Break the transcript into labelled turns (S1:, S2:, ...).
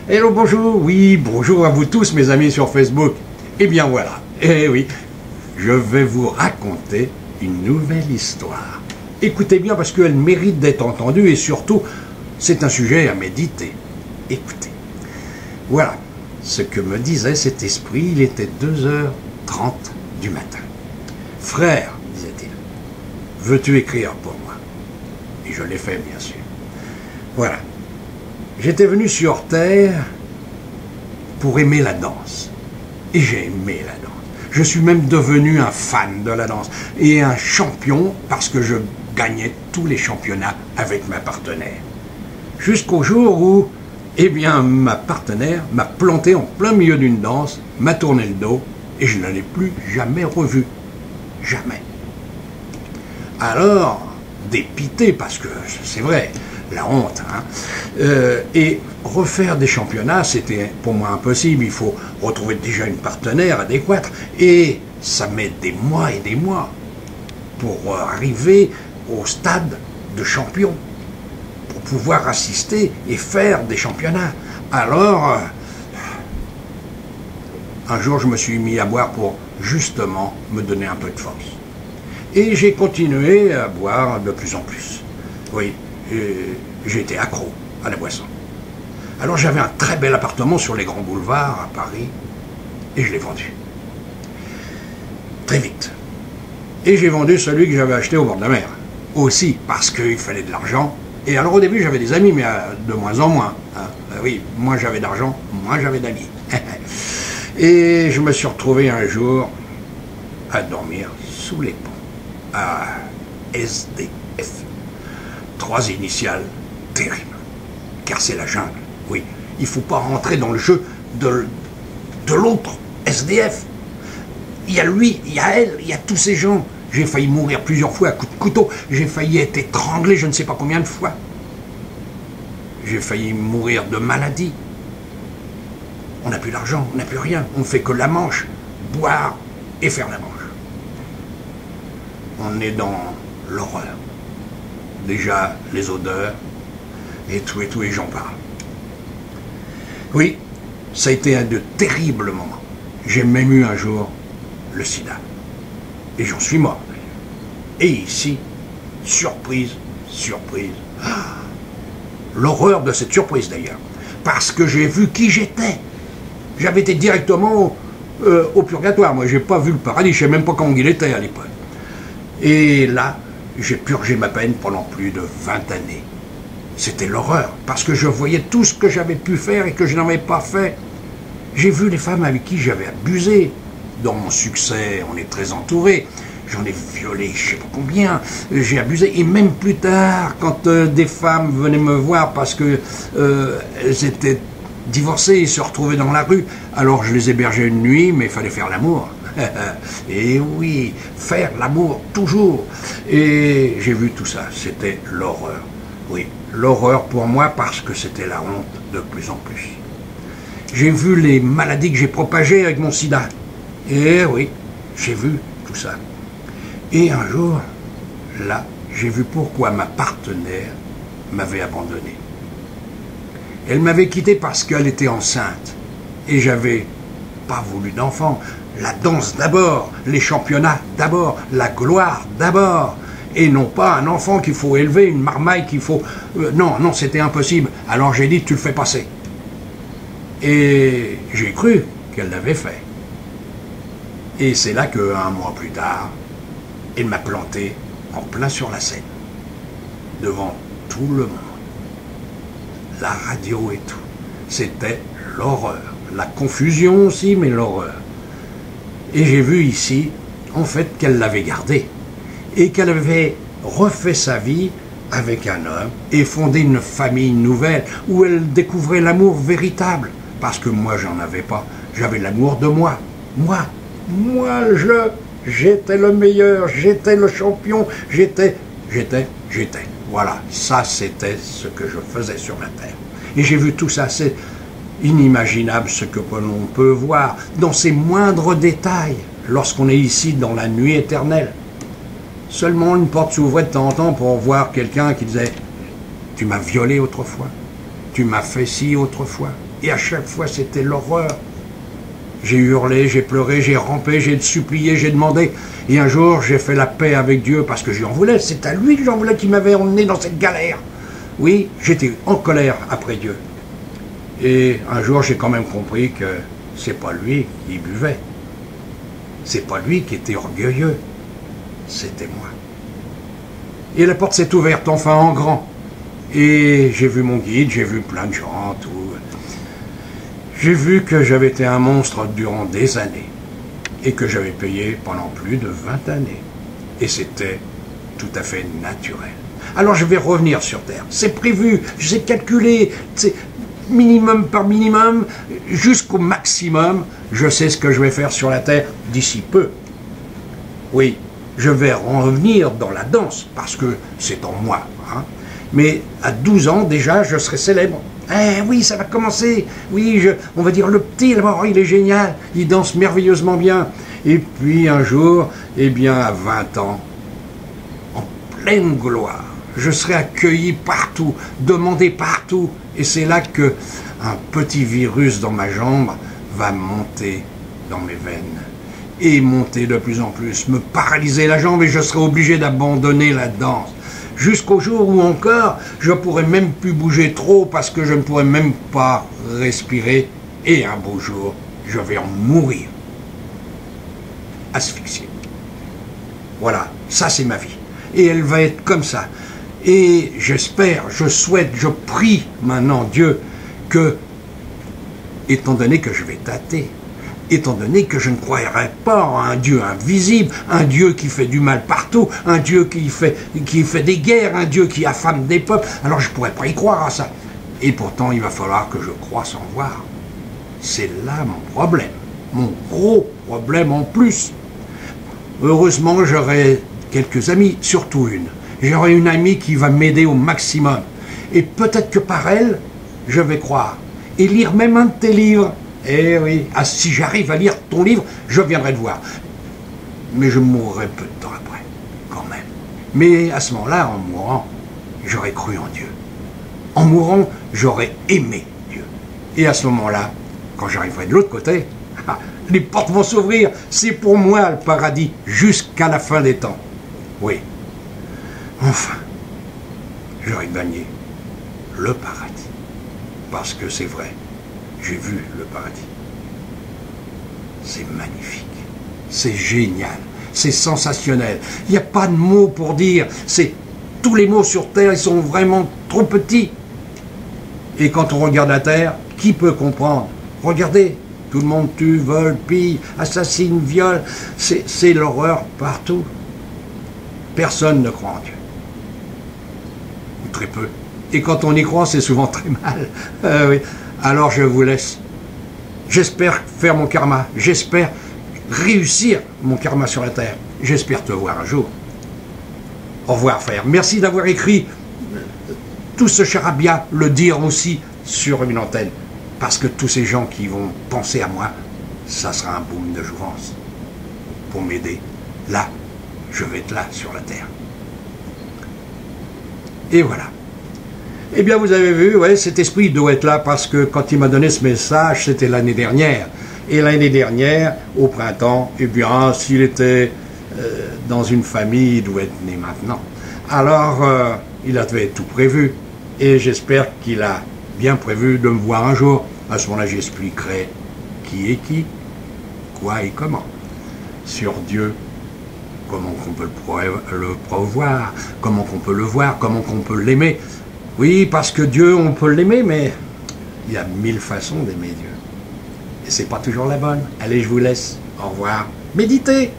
S1: Hello, bonjour, oui, bonjour à vous tous mes amis sur Facebook. Eh bien voilà, eh oui, je vais vous raconter une nouvelle histoire. Écoutez bien parce qu'elle mérite d'être entendue et surtout, c'est un sujet à méditer. Écoutez, voilà ce que me disait cet esprit, il était 2h30 du matin. Frère, disait-il, veux-tu écrire pour moi? Et je l'ai fait, bien sûr. Voilà. J'étais venu sur Terre pour aimer la danse. Et j'ai aimé la danse. Je suis même devenu un fan de la danse. Et un champion parce que je gagnais tous les championnats avec ma partenaire. Jusqu'au jour où, eh bien, ma partenaire m'a planté en plein milieu d'une danse, m'a tourné le dos, et je ne l'ai plus jamais revue. Jamais. Alors, dépité, parce que c'est vrai, la honte, hein. Et refaire des championnats, c'était pour moi impossible. Il faut retrouver déjà une partenaire adéquate. Et ça met des mois et des mois pour arriver au stade de champion, pour pouvoir assister et faire des championnats. Alors, un jour, je me suis mis à boire pour justement me donner un peu de force. Et j'ai continué à boire de plus en plus. Oui, j'étais accro à la boisson. Alors j'avais un très bel appartement sur les grands boulevards à Paris, et je l'ai vendu. Très vite. Et j'ai vendu celui que j'avais acheté au bord de la mer. Aussi, parce qu'il fallait de l'argent. Et alors au début j'avais des amis, mais de moins en moins. Hein. Oui, moins j'avais d'argent, moins j'avais d'amis. Et je me suis retrouvé un jour à dormir sous les ponts. À SDF. 3 initiales terribles. Car c'est la jungle. Oui, il ne faut pas rentrer dans le jeu de l'autre SDF. Il y a lui, il y a elle, il y a tous ces gens. J'ai failli mourir plusieurs fois à coups de couteau. J'ai failli être étranglé je ne sais pas combien de fois. J'ai failli mourir de maladie. On n'a plus d'argent, on n'a plus rien. On ne fait que la manche, boire et faire la manche. On est dans l'horreur. Déjà, les odeurs, et tout, et j'en parle. Oui, ça a été un de terribles moments. J'ai même eu un jour le sida. Et j'en suis mort. Et ici, surprise, surprise. Ah, l'horreur de cette surprise d'ailleurs. Parce que j'ai vu qui j'étais. J'avais été directement au purgatoire. Moi, j'ai pas vu le paradis. Je ne sais même pas comment il était à l'époque. Et là, j'ai purgé ma peine pendant plus de 20 années. C'était l'horreur, parce que je voyais tout ce que j'avais pu faire et que je n'avais pas fait. J'ai vu les femmes avec qui j'avais abusé. Dans mon succès, on est très entouré. J'en ai violé je ne sais pas combien. J'ai abusé. Et même plus tard, quand des femmes venaient me voir parce qu'elles étaient divorcées et se retrouvaient dans la rue, alors je les hébergeais une nuit, mais il fallait faire l'amour. Et oui, faire l'amour toujours. Et j'ai vu tout ça, c'était l'horreur. Oui, l'horreur pour moi parce que c'était la honte de plus en plus. J'ai vu les maladies que j'ai propagées avec mon sida. Et oui, j'ai vu tout ça. Et un jour, là, j'ai vu pourquoi ma partenaire m'avait abandonné. Elle m'avait quitté parce qu'elle était enceinte. Et j'avais pas voulu d'enfant. La danse d'abord, les championnats d'abord, la gloire d'abord, et non pas un enfant qu'il faut élever, une marmaille qu'il faut... non, non, c'était impossible. Alors j'ai dit, tu le fais passer. Et j'ai cru qu'elle l'avait fait. Et c'est là qu'un mois plus tard, elle m'a planté en plein sur la scène, devant tout le monde. La radio et tout. C'était l'horreur. La confusion aussi, mais l'horreur. Et j'ai vu ici, en fait, qu'elle l'avait gardé. Et qu'elle avait refait sa vie avec un homme et fondé une famille nouvelle où elle découvrait l'amour véritable. Parce que moi, j'en avais pas. J'avais l'amour de moi. Moi, j'étais le meilleur, j'étais le champion, j'étais. Voilà, ça c'était ce que je faisais sur la terre. Et j'ai vu tout ça, c'est inimaginable ce que l'on peut voir dans ces moindres détails lorsqu'on est ici dans la nuit éternelle. Seulement une porte s'ouvrait de temps en temps pour voir quelqu'un qui disait « Tu m'as violé autrefois ». tu m'as fait ci autrefois. Et à chaque fois, c'était l'horreur. J'ai hurlé, j'ai pleuré, j'ai rampé, j'ai supplié, j'ai demandé. Et un jour, j'ai fait la paix avec Dieu parce que je lui en voulais. C'est à lui que j'en voulais qui m'avait emmené dans cette galère. Oui, j'étais en colère après Dieu. Et un jour, j'ai quand même compris que c'est pas lui qui buvait. C'est pas lui qui était orgueilleux. C'était moi. Et la porte s'est ouverte enfin en grand. Et j'ai vu mon guide, j'ai vu plein de gens, tout. J'ai vu que j'avais été un monstre durant des années. Et que j'avais payé pendant plus de 20 années. Et c'était tout à fait naturel. Alors je vais revenir sur Terre. C'est prévu, j'ai calculé, c'est minimum par minimum, jusqu'au maximum. Je sais ce que je vais faire sur la Terre d'ici peu. Oui, je vais revenir dans la danse, parce que c'est en moi. Hein. Mais à 12 ans, déjà, je serai célèbre. Eh oui, ça va commencer. Oui, on va dire le petit, oh, il est génial, il danse merveilleusement bien. Et puis un jour, eh bien, à 20 ans, en pleine gloire, je serai accueilli partout, demandé partout. Et c'est là que un petit virus dans ma jambe va monter dans mes veines. Et monter de plus en plus, me paralyser la jambe et je serai obligé d'abandonner la danse. Jusqu'au jour où encore, je ne pourrai même plus bouger trop parce que je ne pourrai même pas respirer. Et un beau jour, je vais en mourir. Asphyxié. Voilà, ça c'est ma vie. Et elle va être comme ça. Et j'espère, je souhaite, je prie maintenant Dieu que, étant donné que je vais tâter, étant donné que je ne croirais pas à un Dieu invisible, un Dieu qui fait du mal partout, un Dieu qui fait des guerres, un Dieu qui affame des peuples, alors je ne pourrais pas y croire à ça. Et pourtant, il va falloir que je croie sans voir. C'est là mon problème, mon gros problème en plus. Heureusement, j'aurai quelques amis, surtout une. J'aurai une amie qui va m'aider au maximum. Et peut-être que par elle, je vais croire. Et lire même un de tes livres. Eh oui, ah, si j'arrive à lire ton livre, je viendrai te voir. Mais je mourrai peu de temps après, quand même. Mais à ce moment-là, en mourant, j'aurais cru en Dieu. En mourant, j'aurais aimé Dieu. Et à ce moment-là, quand j'arriverai de l'autre côté, les portes vont s'ouvrir. C'est pour moi le paradis, jusqu'à la fin des temps. Oui. Enfin, j'aurais gagné le paradis. Parce que c'est vrai. J'ai vu le paradis. C'est magnifique. C'est génial. C'est sensationnel. Il n'y a pas de mots pour dire. Tous les mots sur Terre, ils sont vraiment trop petits. Et quand on regarde la Terre, qui peut comprendre? Regardez, tout le monde tue, vole, pille, assassine, viole. C'est l'horreur partout. Personne ne croit en Dieu. Ou très peu. Et quand on y croit, c'est souvent très mal. Oui. Alors je vous laisse. J'espère faire mon karma. J'espère réussir mon karma sur la terre. J'espère te voir un jour. Au revoir, frère. Merci d'avoir écrit tout ce charabia, le dire aussi sur une antenne. Parce que tous ces gens qui vont penser à moi, ça sera un boom de jouvence. Pour m'aider. Là, je vais être là, sur la terre. Et voilà. Eh bien, vous avez vu, ouais, cet esprit doit être là parce que quand il m'a donné ce message, c'était l'année dernière. Et l'année dernière, au printemps, eh bien, s'il était dans une famille, il doit être né maintenant. Alors, il avait tout prévu. Et j'espère qu'il a bien prévu de me voir un jour. À ce moment-là, j'expliquerai qui est qui, quoi et comment. Sur Dieu, comment on peut le prévoir, comment on peut le voir, comment on peut l'aimer. Oui, parce que Dieu, on peut l'aimer, mais il y a 1000 façons d'aimer Dieu. Et c'est pas toujours la bonne. Allez, je vous laisse. Au revoir. Méditez.